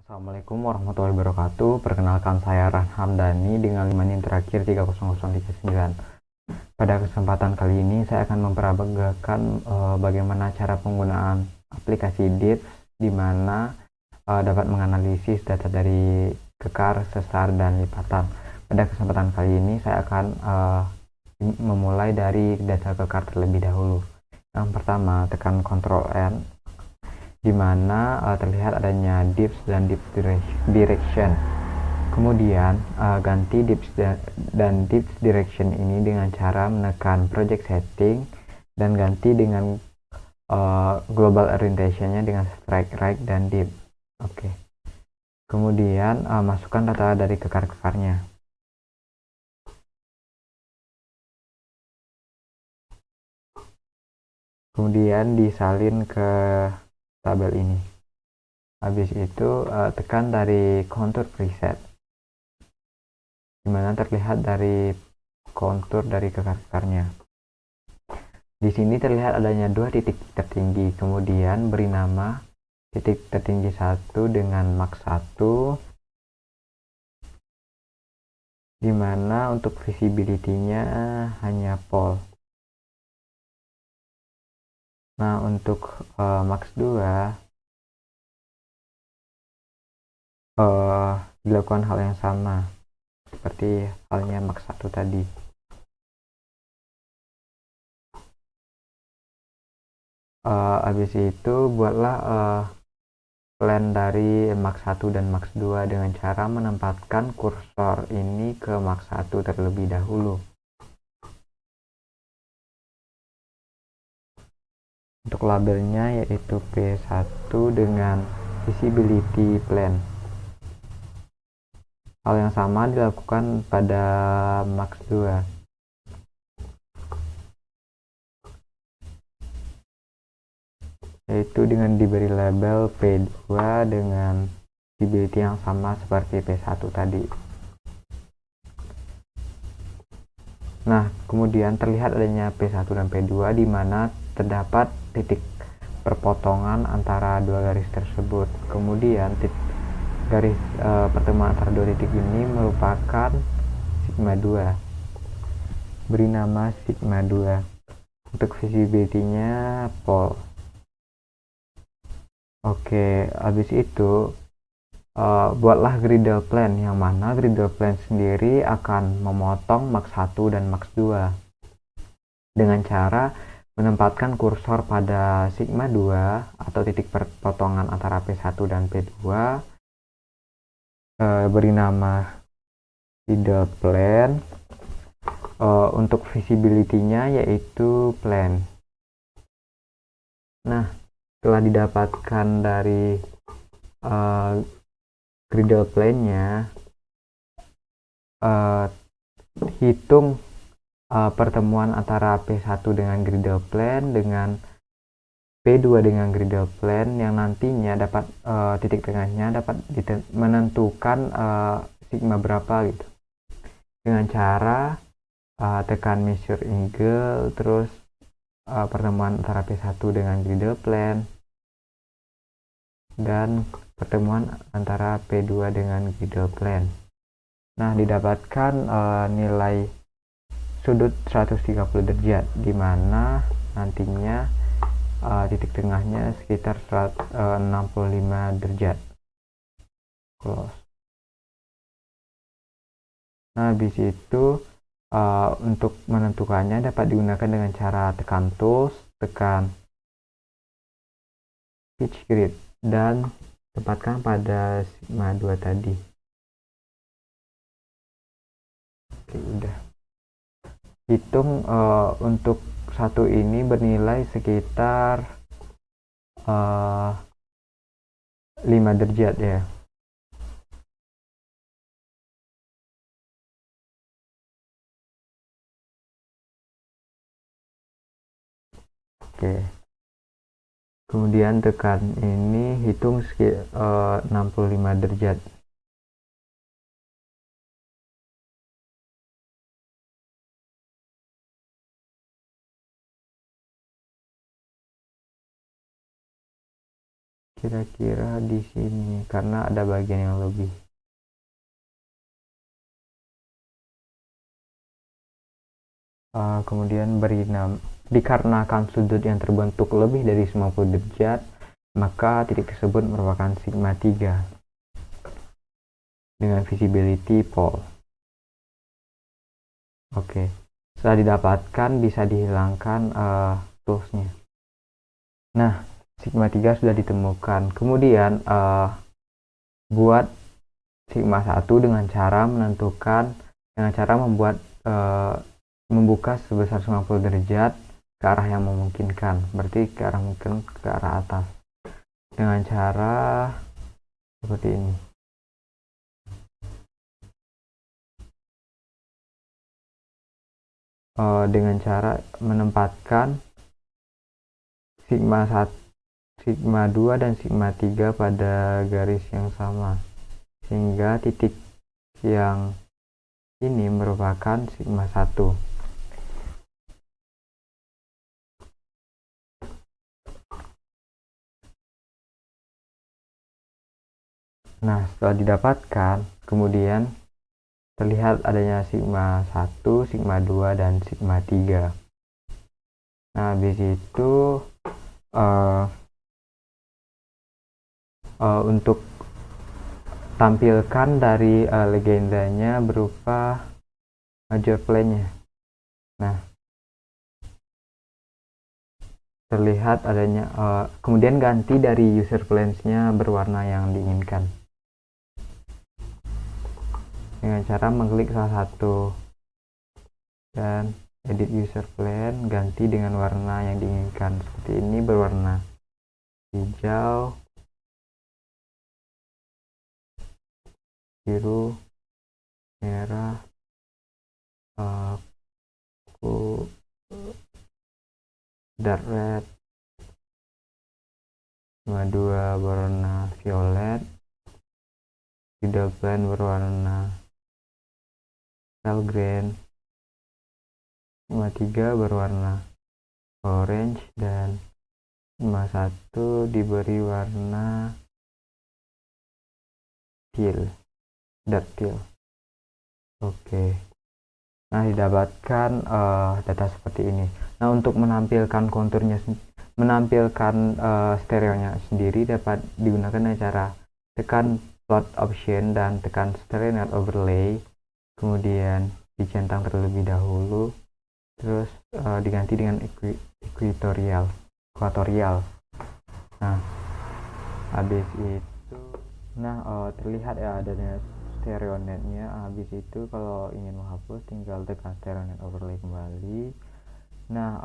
Assalamualaikum warahmatullahi wabarakatuh. Perkenalkan saya Ran Hamdani dengan 5 NIM terakhir 30039. Pada kesempatan kali ini saya akan memperagakan bagaimana cara penggunaan aplikasi DIPS di mana dapat menganalisis data dari kekar, sesar, dan lipatan. Pada kesempatan kali ini saya akan memulai dari data kekar terlebih dahulu. Yang pertama, tekan Ctrl N di mana terlihat adanya dips dan dips direction. Kemudian ganti dips dan dips direction ini dengan cara menekan project setting dan ganti dengan global orientation-nya dengan strike right dan dip. Oke. Kemudian masukkan data dari kekar-kekarnya. Kemudian disalin ke tabel ini. Habis itu tekan dari contour preset, dimana terlihat dari kontur dari kekar-kekarnya. Di sini terlihat adanya dua titik tertinggi, kemudian beri nama titik tertinggi 1 dengan max 1, dimana untuk visibility-nya hanya pol. Nah, untuk max 2 dilakukan hal yang sama seperti halnya max 1 tadi. Habis itu buatlah plan dari max 1 dan max 2 dengan cara menempatkan kursor ini ke max 1 terlebih dahulu. Untuk labelnya yaitu P1 dengan visibility plan. Hal yang sama dilakukan pada max 2. Yaitu dengan diberi label P2 dengan visibility yang sama seperti P1 tadi. Nah, kemudian terlihat adanya P1 dan P2 di mana terdapat titik perpotongan antara dua garis tersebut. Kemudian garis pertemuan antara dua titik ini merupakan sigma 2. Beri nama sigma 2. Untuk visibility-nya pol. Oke, habis itu buatlah griddle plan, yang mana griddle plan sendiri akan memotong max 1 dan max 2 dengan cara menempatkan kursor pada sigma 2 atau titik perpotongan antara P1 dan P2, beri nama griddle plan. Untuk visibility-nya yaitu plan. Nah, setelah didapatkan dari griddle plane-nya, hitung pertemuan antara P1 dengan griddle plane dengan P2 dengan griddle plane yang nantinya dapat titik tengahnya dapat menentukan sigma berapa gitu. Dengan cara tekan measure angle, terus pertemuan antara P1 dengan griddle plane dan pertemuan antara P2 dengan griddle plane. Nah, didapatkan nilai sudut 130 derajat, di mana nantinya titik tengahnya sekitar 65 derajat. Close. Nah, habis itu untuk menentukannya dapat digunakan dengan cara tekan tools, tekan pitch grid, dan tempatkan pada sigma 2 tadi. Oke, udah. Hitung untuk satu ini bernilai sekitar 5 derajat ya. Oke. Kemudian tekan ini, hitung 65 derajat. kira-kira di sini karena ada bagian yang lebih. Kemudian beri nama, dikarenakan sudut yang terbentuk lebih dari 90 derajat, maka titik tersebut merupakan sigma 3 dengan visibility pole. Oke, setelah didapatkan bisa dihilangkan toolsnya. Nah, sigma 3 sudah ditemukan. Kemudian buat sigma 1 dengan cara membuat membuka sebesar 90 derajat ke arah yang memungkinkan, berarti ke arah mungkin ke arah atas, dengan cara seperti ini. Dengan cara menempatkan sigma 1, sigma 2 dan sigma 3 pada garis yang sama, sehingga titik yang ini merupakan sigma 1. Nah, setelah didapatkan, kemudian terlihat adanya sigma 1, sigma 2, dan sigma 3. Nah, habis itu untuk tampilkan dari legendanya berupa major plane-nya. Nah, terlihat adanya kemudian ganti dari user planes-nya berwarna yang diinginkan dengan cara mengklik salah satu dan edit user plane, ganti dengan warna yang diinginkan. Seperti ini, berwarna hijau, biru, merah, dark red, sigma 2 berwarna violet, middle plane berwarna pale green, sigma 3 berwarna orange, dan sigma 1 diberi warna teal, dark teal. Oke. Nah, didapatkan data seperti ini. Nah, untuk menampilkan konturnya, menampilkan stereonya sendiri dapat digunakan dengan cara tekan plot option dan tekan stereo net overlay, kemudian dicentang terlebih dahulu, terus diganti dengan equatorial. Nah, habis itu, terlihat ya adanya stereo netnya. Habis itu kalau ingin menghapus tinggal tekan stereo net overlay kembali. Nah,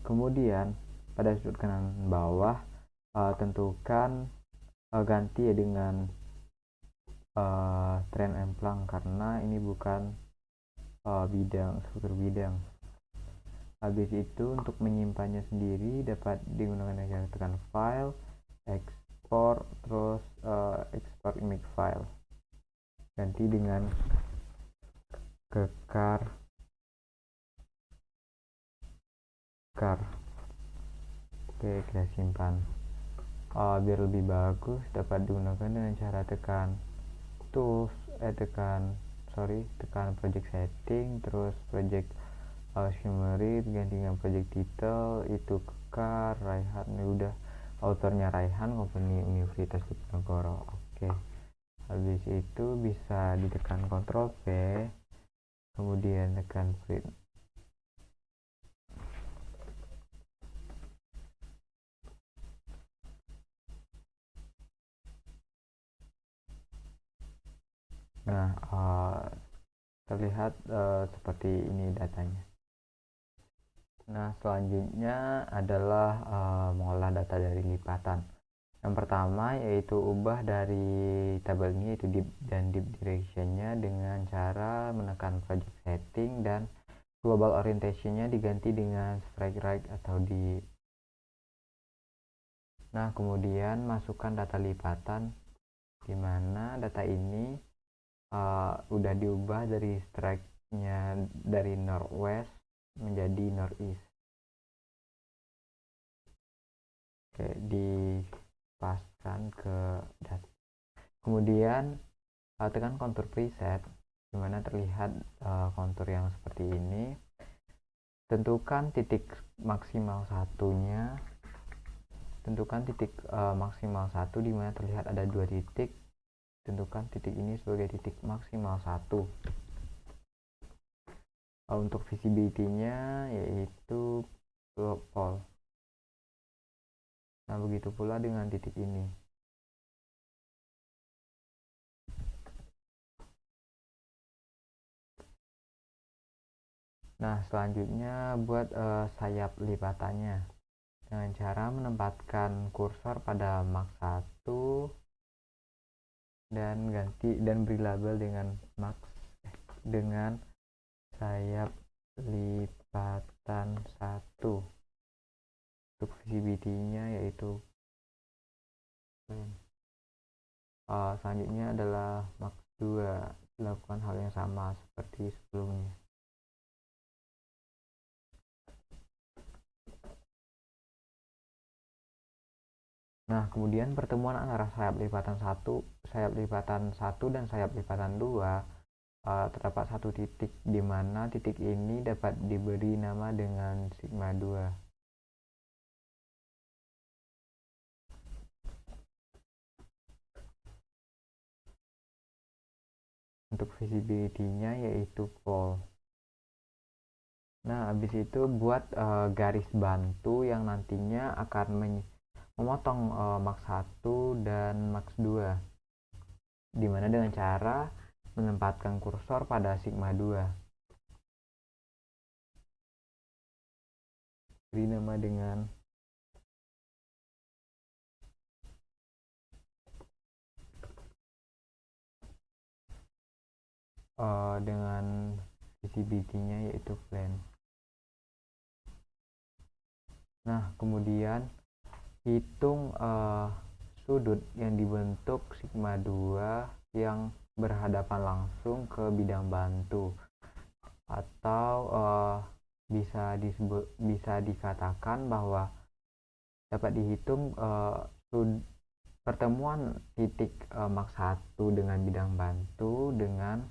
kemudian pada sudut kanan bawah tentukan ganti ya dengan trend emplang, karena ini bukan struktur bidang. Habis itu untuk menyimpannya sendiri dapat digunakan dengan tekan file, export, terus export image file, ganti dengan kekar. Oke, kita simpan. Biar lebih bagus dapat digunakan dengan cara tekan tools, tekan project setting, terus project summary, ganti dengan project title, itu kekar Raihan. Ini udah autornya Raihan, company Universitas Diponegoro. Oke, habis itu bisa ditekan Ctrl V, kemudian tekan print. Nah, terlihat seperti ini datanya. Nah, selanjutnya adalah mengolah data dari lipatan. Yang pertama yaitu ubah dari tabelnya, yaitu deep dan deep directionnya, dengan cara menekan project setting dan global orientationnya diganti dengan strike right atau di. Nah, kemudian masukkan data lipatan, di mana data ini udah diubah dari strike-nya dari northwest menjadi northeast. Oke, di paskan ke data. Kemudian tekan kontur preset, dimana terlihat kontur yang seperti ini. Tentukan titik maksimal satunya. Tentukan titik maksimal 1, dimana terlihat ada 2 titik. Tentukan titik ini sebagai titik maksimal 1. Untuk visibility-nya yaitu pole. Nah, begitu pula dengan titik ini. Nah, selanjutnya buat sayap lipatannya dengan cara menempatkan kursor pada Max 1 dan beri label dengan dengan sayap lipatan 1. Untuk visibility-nya yaitu selanjutnya adalah Max 2. Lakukan hal yang sama seperti sebelumnya. Nah, kemudian pertemuan antara sayap lipatan 1 dan sayap lipatan 2 terdapat satu titik, di mana titik ini dapat diberi nama dengan sigma 2. Untuk visibility-nya yaitu pole. Nah, habis itu buat garis bantu yang nantinya akan memotong Max 1 dan Max 2, dimana dengan cara menempatkan kursor pada sigma 2. Beri nama dengan visibility-nya yaitu plane. Nah, kemudian hitung sudut yang dibentuk sigma 2 yang berhadapan langsung ke bidang bantu, atau bisa dikatakan bahwa dapat dihitung pertemuan titik Max 1 dengan bidang bantu dengan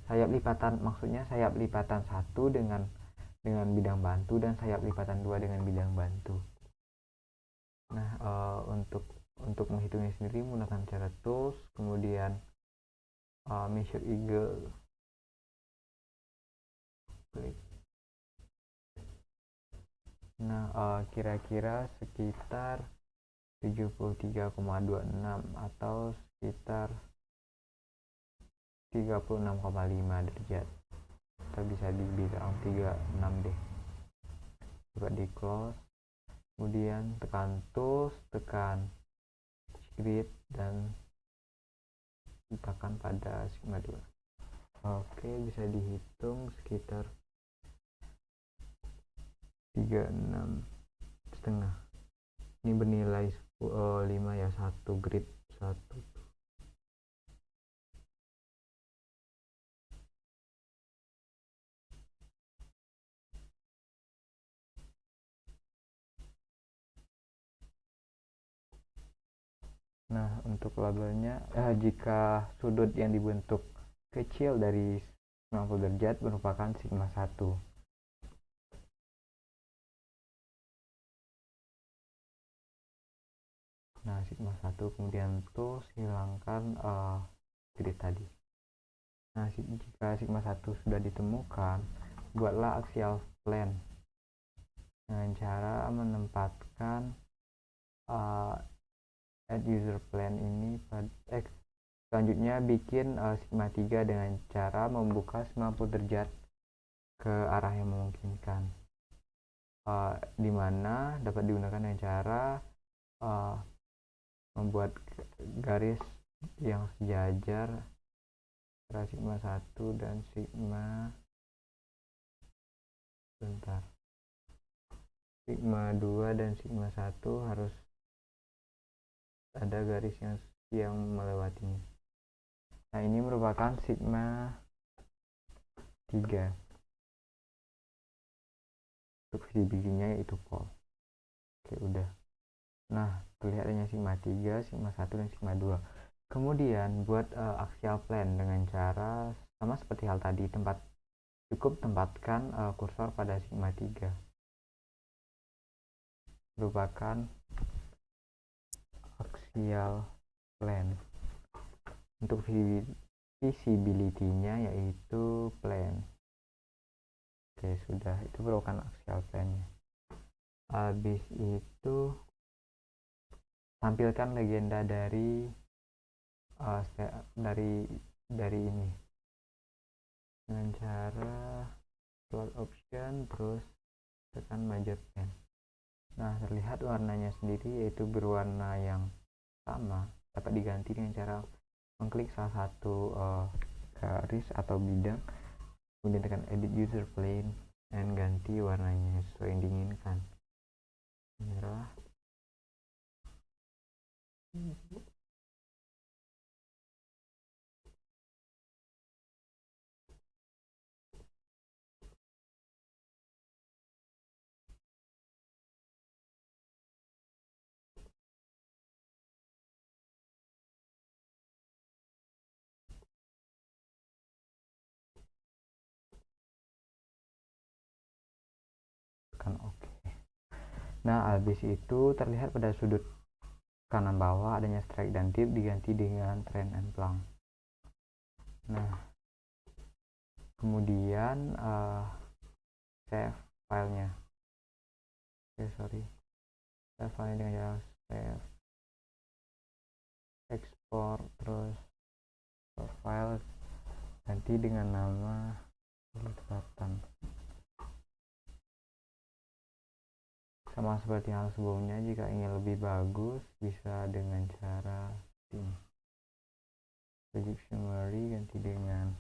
sayap lipatan, maksudnya sayap lipatan 1 dengan bidang bantu dan sayap lipatan 2 dengan bidang bantu. Nah, untuk menghitungnya sendiri menggunakan cara tools, kemudian measure eagle, klik. Nah, kira-kira sekitar 73,26 atau sekitar 36,5 derajat, atau bisa dibilang 36 deh. Coba di close, kemudian tekan tools, tekan grid, dan letakkan pada sigma 2. Oke, bisa dihitung sekitar 36,5. Ini bernilai 5 ya, 1 grid 1. Nah, untuk labelnya, jika sudut yang dibentuk kecil dari 90 derajat merupakan sigma 1. Nah, sigma 1, kemudian tools, hilangkan grid tadi. Nah, jika sigma 1 sudah ditemukan, buatlah axial plane dengan cara menempatkan add user plane ini selanjutnya bikin sigma 3 dengan cara membuka 90 derajat ke arah yang memungkinkan, dimana dapat digunakan dengan cara membuat garis yang sejajar antara sigma 1 dan sigma 2 dan sigma 1 harus ada garis yang melewatinya. Nah, ini merupakan sigma 3. Untuk visibility-nya yaitu pole. Oke, udah. Nah, terlihat adanya sigma 3, sigma 1, dan sigma 2. Kemudian buat axial plane dengan cara sama seperti hal tadi, cukup tempatkan kursor pada sigma 3, merupakan axial plane. Untuk visibility-nya yaitu plane. Oke, sudah, itu merupakan axial plane-nya. Habis itu tampilkan legenda dari ini dengan cara plot option terus tekan major pen. Nah, terlihat warnanya sendiri yaitu berwarna yang sama, dapat diganti dengan cara mengklik salah satu garis atau bidang, kemudian tekan edit user plane dan ganti warnanya sesuai yang diinginkan, merah. Tekan oke. Nah, habis itu terlihat pada sudut kanan bawah adanya strike dan dip diganti dengan trend and plunk. Nah, kemudian save filenya. Save filenya dengan cara save, export, terus file ganti dengan nama Selatan. Sama seperti hal sebelumnya, jika ingin lebih bagus bisa dengan cara ini. Project summary ganti dengan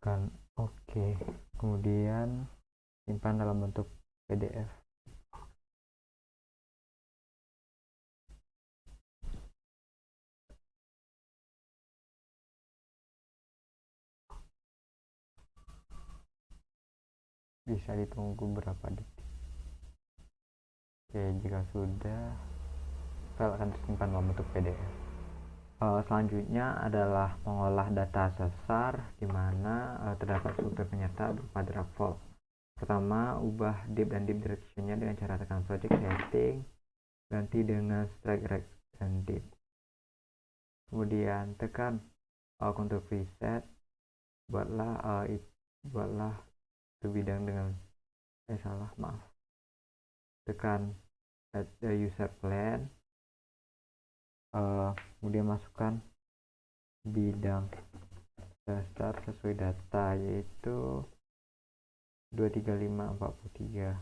kan oke. Kemudian simpan dalam bentuk PDF. Bisa ditunggu berapa detik. Oke, jika sudah, file akan disimpan dalam bentuk PDF. Selanjutnya adalah mengolah data sesar, di mana terdapat struktur penyerta berupa drag fold. Pertama, ubah dip dan dip direction-nya dengan cara tekan project setting, ganti dengan strike rect dan dip. Kemudian tekan contour preset, buatlah itu bidang dengan tekan add the user plan, kemudian masukkan bidang dasar sesuai data yaitu 23543.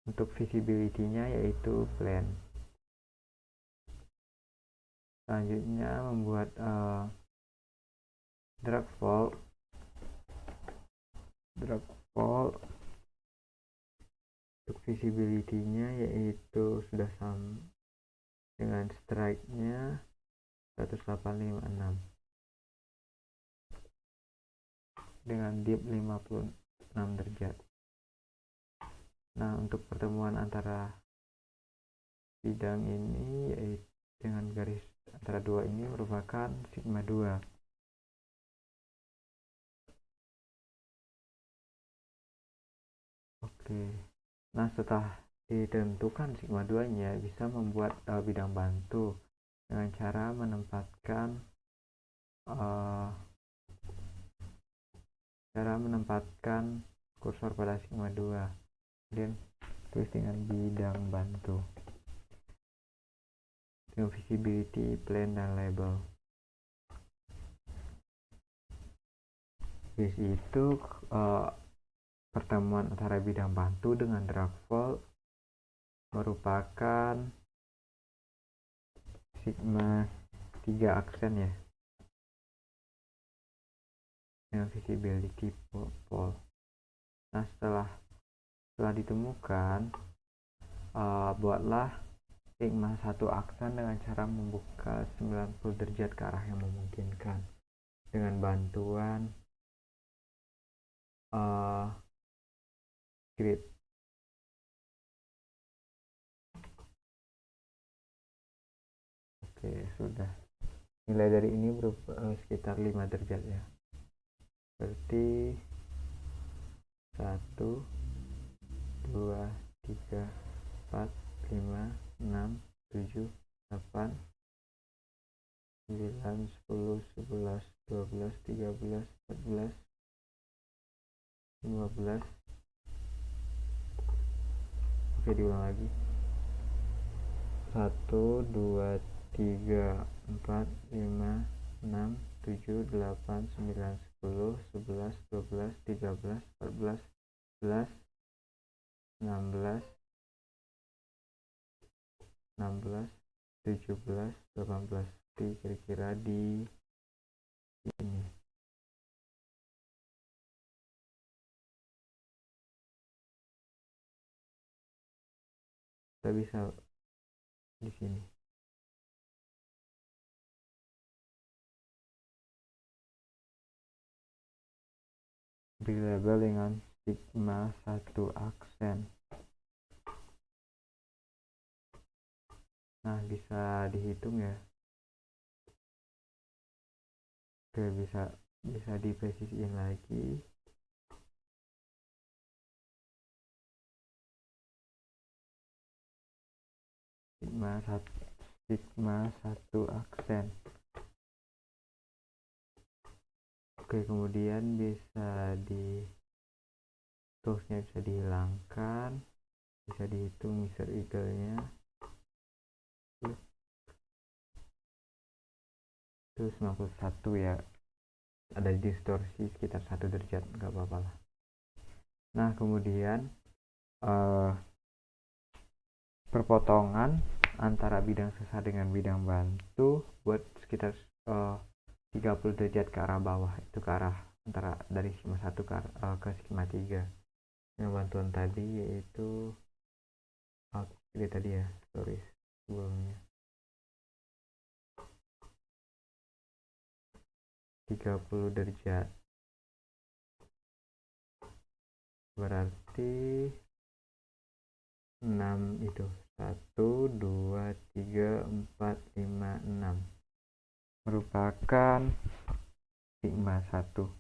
Untuk visibility-nya yaitu plan. Selanjutnya membuat drag fold untuk visibility-nya yaitu sudah sama dengan strike-nya 1856 dengan dip 56 derajat. Nah, untuk pertemuan antara bidang ini yaitu dengan garis antara dua ini merupakan sigma 2. Oke. Nah, setelah ditentukan sigma 2 nya, bisa membuat bidang bantu dengan cara menempatkan kursor pada sigma 2, kemudian tulis dengan bidang bantu dengan visibility, plan, dan label. Di situ pertemuan antara bidang bantu dengan drag fold merupakan sigma 3 aksen ya. dengan visibility pole. Nah, setelah ditemukan, buatlah sigma 1 aksen dengan cara membuka 90 derajat ke arah yang memungkinkan dengan bantuan grid. Oke, sudah. Nilai dari ini sekitar 5 derajat ya. Berarti 1, 2, 3, 4, 5, 6, 7, 8, 9, 10, 11, 12, 13, 14, 15. Oke, diulang lagi. 1, 2, 3, 4, 5, 6, 7, 8, 9, 10, 11, 12, 13, 14, 15, 16, 17, 18. Kira-kira di sini. Kita bisa di sini. Beri label dengan sigma 1 aksen. Nah, bisa dihitung ya. Oke, bisa dipresisiin lagi. Sigma 1 aksen. Oke, kemudian bisa toolsnya bisa dihilangkan, bisa dihitung Mr. Eagle-nya. Itu 91 ya, ada distorsi sekitar 1 derajat, nggak apa-apa lah. Nah, kemudian perpotongan antara bidang sesar dengan bidang bantu buat sekitar 30 derajat ke arah bawah, itu ke arah antara dari sigma 1 ke sigma 3 yang bantuan tadi, yaitu ini tadi ya, sorry sebelumnya 30 derajat, berarti 6 itu 1, 2, 3, 4, 5, 6 merupakan sigma 1.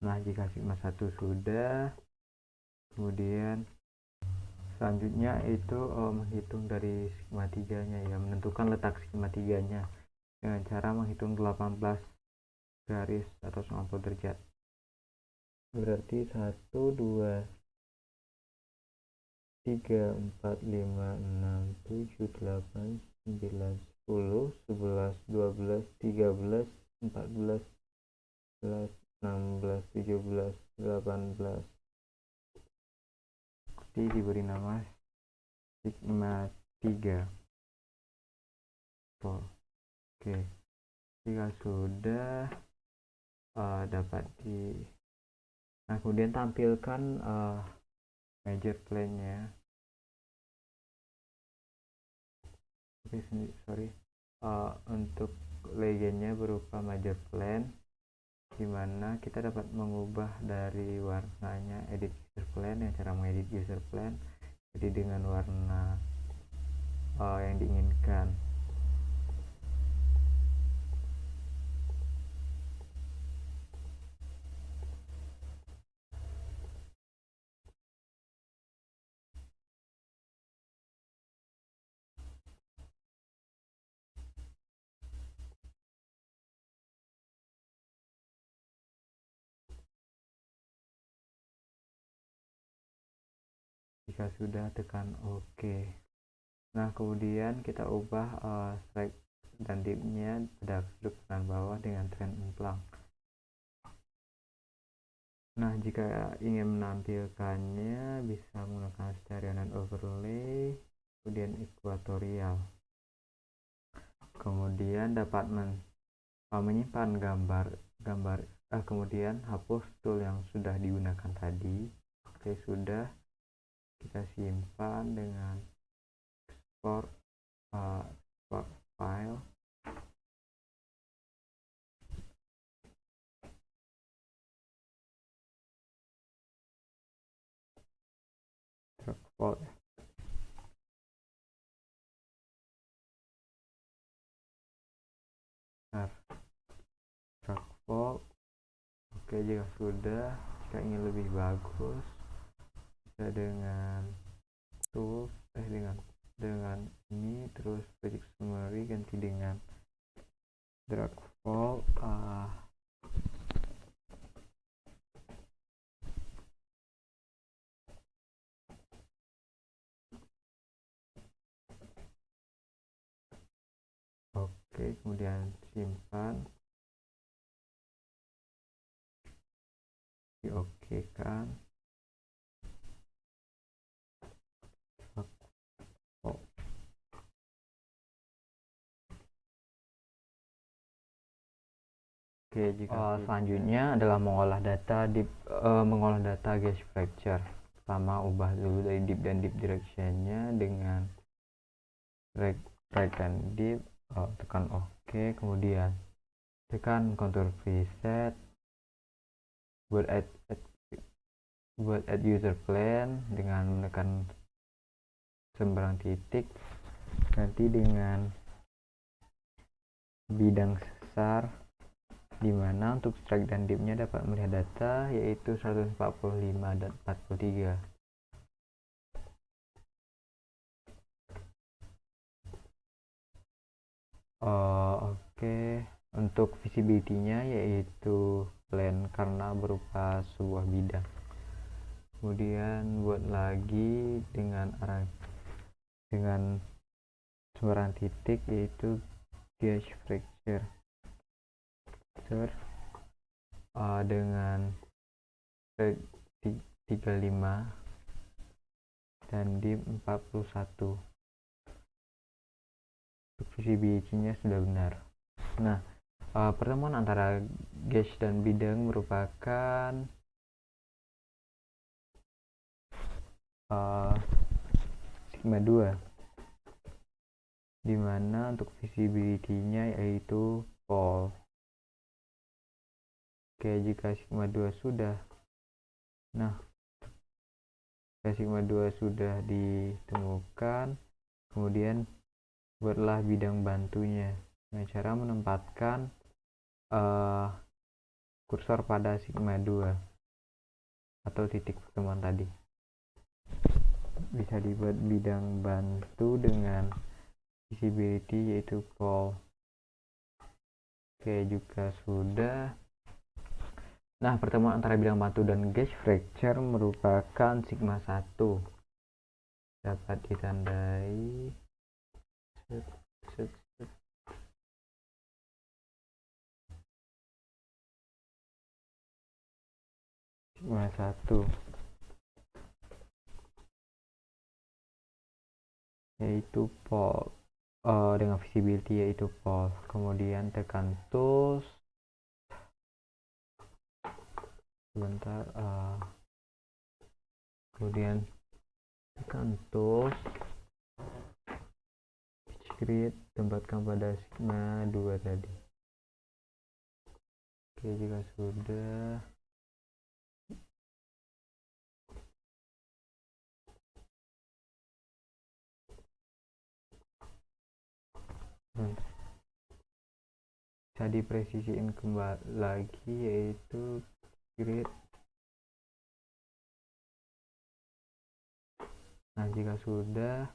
Nah, jika sigma 1 sudah, kemudian selanjutnya itu menghitung dari sigma 3 nya ya, menentukan letak sigma 3 nya dengan cara menghitung 18 garis atau 90 derajat. Berarti 1, 2, 3, 4, 5, 6, 7, 8, 9, 10, 11, 12, 13, 14, 15, 16, 17, 18. Jadi diberi nama sigma 3. Oke, jika sudah dapat nah, kemudian tampilkan major plane-nya. Oke, sorry. Untuk legendnya berupa major plane, dimana kita dapat mengubah dari warnanya edit user plane, yang cara mengedit user plane jadi dengan warna yang diinginkan. Jika sudah, tekan OK. Nah, kemudian kita ubah strike dan dip-nya pada sudut kanan bawah dengan trend emplang. Nah, jika ingin menampilkannya bisa menggunakan stereo dan overlay, kemudian equatorial. kemudian dapat menyimpan gambar kemudian hapus tool yang sudah digunakan tadi. Oke, sudah, kita simpan dengan export file. Drag file. Oke, jika sudah, jika ingin lebih bagus, bisa dengan tools dengan ini, terus project summary ganti dengan drag file. Oke, kemudian simpan, oke kan. Oke, jika selanjutnya adalah mengolah data Gauge fracture. Pertama, ubah dulu dari deep dan deep directionnya dengan drag dan deep, tekan OK, kemudian tekan contour preset, buat add user plane dengan menekan sembarang titik, ganti dengan bidang sesar, di mana untuk strike dan dipnya dapat melihat data yaitu 145 dan 43. Oke. Untuk visibility-nya yaitu plane karena berupa sebuah bidang. Kemudian buat lagi dengan sembarang titik yaitu gauge fracture dengan 35 dan dip 41. Untuk visibility-nya sudah benar. Nah, pertemuan antara gauge dan bidang merupakan sigma 2, dimana untuk visibility-nya yaitu pole. Oke, jika sigma 2 sudah, sigma 2 sudah ditemukan, kemudian buatlah bidang bantunya dengan cara menempatkan kursor pada sigma 2 atau titik pertemuan tadi. Bisa dibuat bidang bantu dengan visibility yaitu pole. Oke, juga sudah. Nah, pertemuan antara bidang bantu dan gauge fracture merupakan sigma 1. Dapat ditandai sigma 1 yaitu pole, dengan visibility yaitu pole. Kemudian tekan tools, sebentar, kemudian tekan tools, grid, tempatkan pada sigma 2 tadi. Oke, jika sudah, bisa dipresisiin kembali lagi yaitu grid. Nah, jika sudah,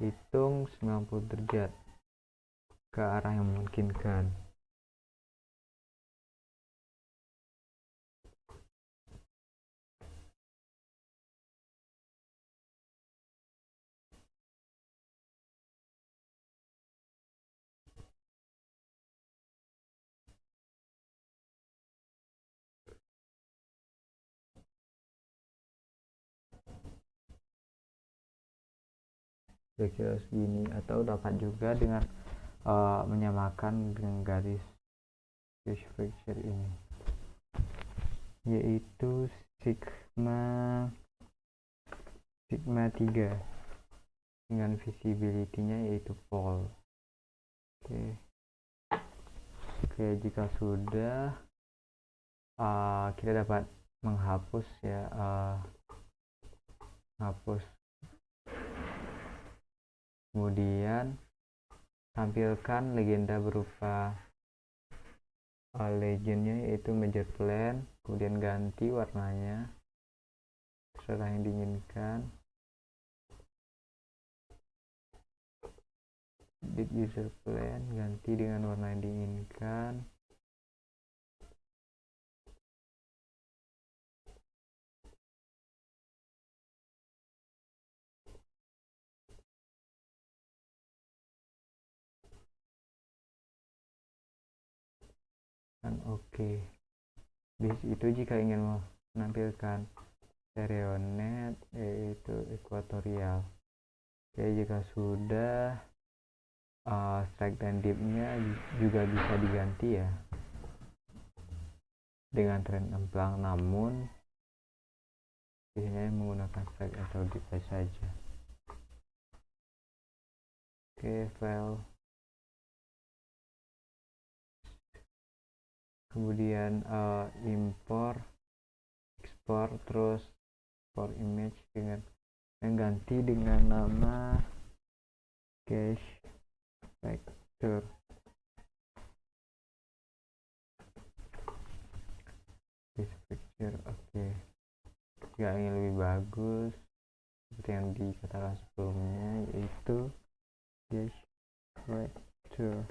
hitung 90 derajat ke arah yang memungkinkan. Kira-kira segini, atau dapat juga dengan menyamakan dengan garis Gauge fracture ini, yaitu sigma 3 dengan visibility-nya yaitu pole. Oke, jika sudah kita dapat menghapus ya, hapus, kemudian tampilkan legenda berupa legendnya yaitu major plane, kemudian ganti warnanya terserah yang diinginkan. Edit user plane, ganti dengan warna yang diinginkan. Dan oke. Bis itu jika ingin menampilkan stereonet yaitu ekuatorial. Oke, jika sudah strike dan dip-nya juga bisa diganti ya dengan trend emplang, namun biasanya menggunakan strike atau dip saja. Oke, file, kemudian import, export, terus for image dengan ganti dengan nama gauge vector. Gauge vector, oke. Jika ingin lebih bagus seperti yang dikatakan sebelumnya, yaitu gauge vector.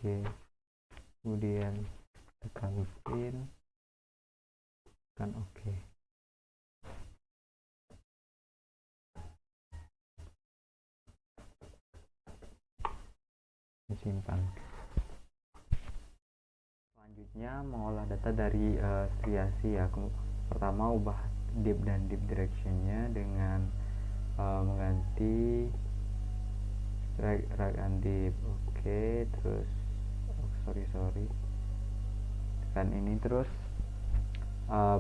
Oke, kemudian tekan print, tekan oke. Simpan. Selanjutnya mengolah data dari striasi ya. Pertama ubah dip dan dip directionnya dengan mengganti strike, right and dip. Oke, terus sorry tekan ini, terus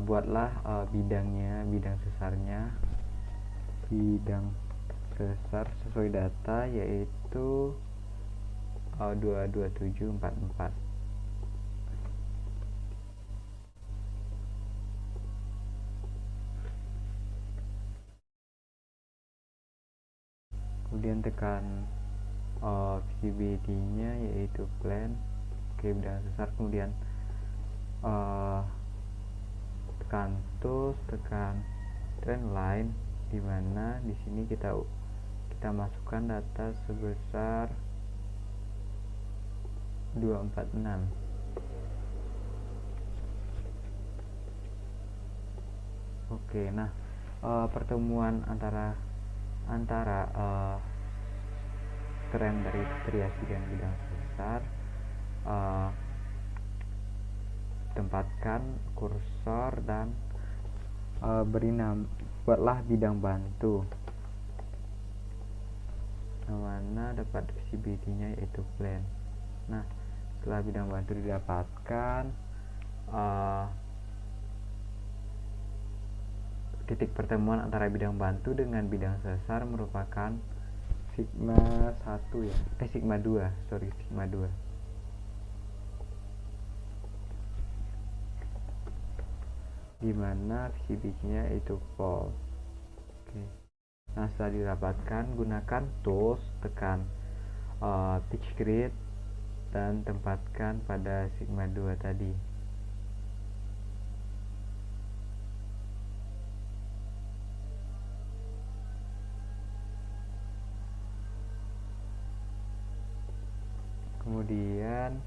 buatlah bidangnya, bidang sesar sesuai data yaitu 22744. Kemudian tekan visibility-nya yaitu plane. Oke, bidang sesar, kemudian tekan tools, tekan trend line, dimana di sini kita masukkan data sebesar 246. Oke, nah pertemuan antara trend dari striasi dan bidang sesar, tempatkan kursor dan buatlah bidang bantu, mana dapat visibility-nya yaitu plane. Nah, setelah bidang bantu didapatkan, titik pertemuan antara bidang bantu dengan bidang sesar merupakan sigma 1 ya, sigma 2, sigma 2. Dimana visibility-nya itu pole. Oke. Nah, setelah didapatkan, gunakan tools, tekan pitch grid dan tempatkan pada sigma 2 tadi. Kemudian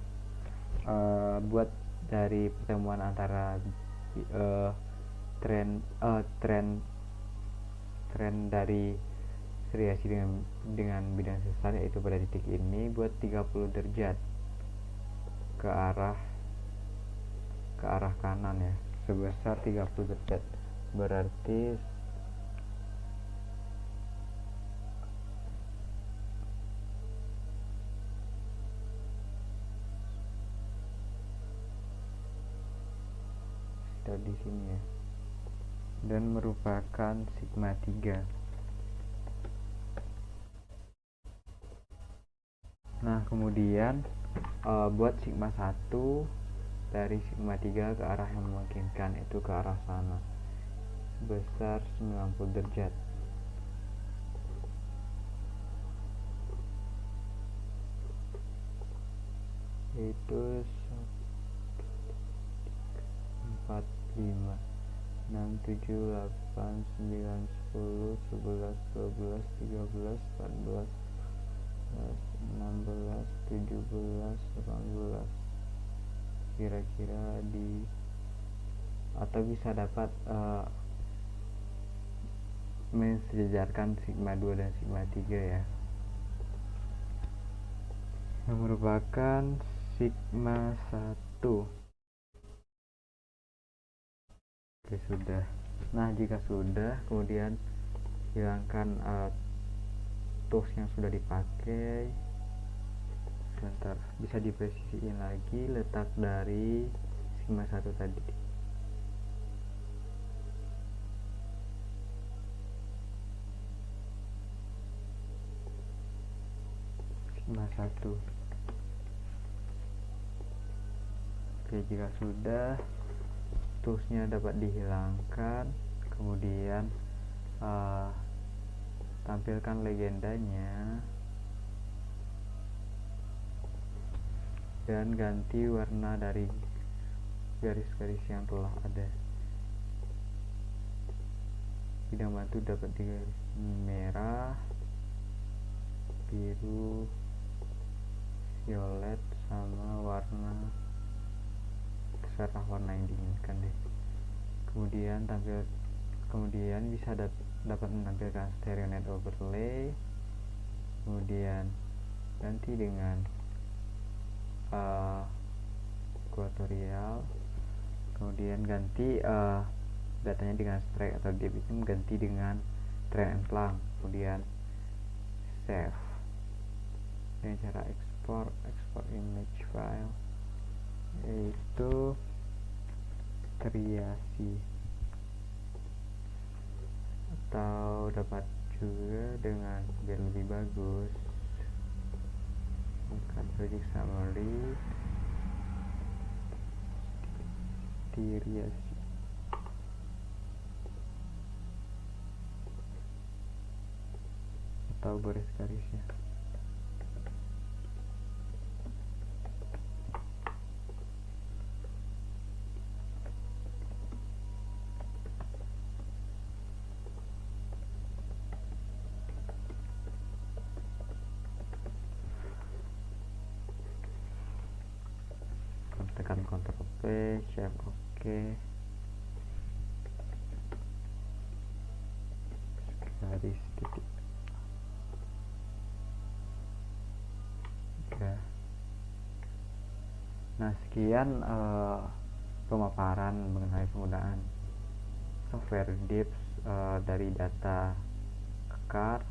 buat dari pertemuan antara trend dari striasi dengan bidang sesar yaitu pada titik ini, buat 30 derajat. ke arah kanan ya, sebesar 30 derajat. Berarti sudah di sini ya, dan merupakan sigma 3. Nah, kemudian buat sigma 1 dari sigma 3 ke arah yang memungkinkan, itu ke arah sana, sebesar 90 derajat. Itu 4, 5, 6, 7, 8, 9, 10, 11, 12, 13, 14, 16, 17, 18. Kira-kira di atau bisa dapat mensejajarkan sigma 2 dan sigma 3 ya, yang merupakan sigma 1. Oke, sudah. Nah, jika sudah, kemudian hilangkan tools yang sudah dipakai. Sebentar, bisa dipresisiin lagi letak dari sigma 1 tadi. Sigma 1. Oke, jika sudah, toolsnya dapat dihilangkan, kemudian tampilkan legendanya dan ganti warna dari garis-garis yang telah ada. Bidang bantu dapat digaris merah, biru, violet, sama warna terserah warna yang diinginkan deh. Kemudian bisa dapat menampilkan stereo net overlay, kemudian ganti dengan equatorial, kemudian ganti datanya dengan strike atau division, ganti dengan trend and plumb, kemudian save. Dengan cara export image file, yaitu triasi, atau dapat juga dengan biar lebih bagus bukan project summary, triasi. Atau garis-garisnya. Tekan Ctrl P, Shift OK, garis titik ya. Nah, sekian pemaparan mengenai penggunaan software DIPS dari data kekar,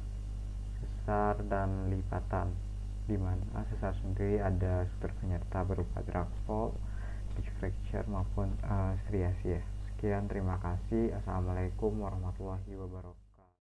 sesar, dan lipatan, di mana sesar sendiri ada struktur penyerta berupa drag fault, pitch fracture, maupun striasi ya. Sekian, terima kasih. Assalamualaikum warahmatullahi wabarakatuh.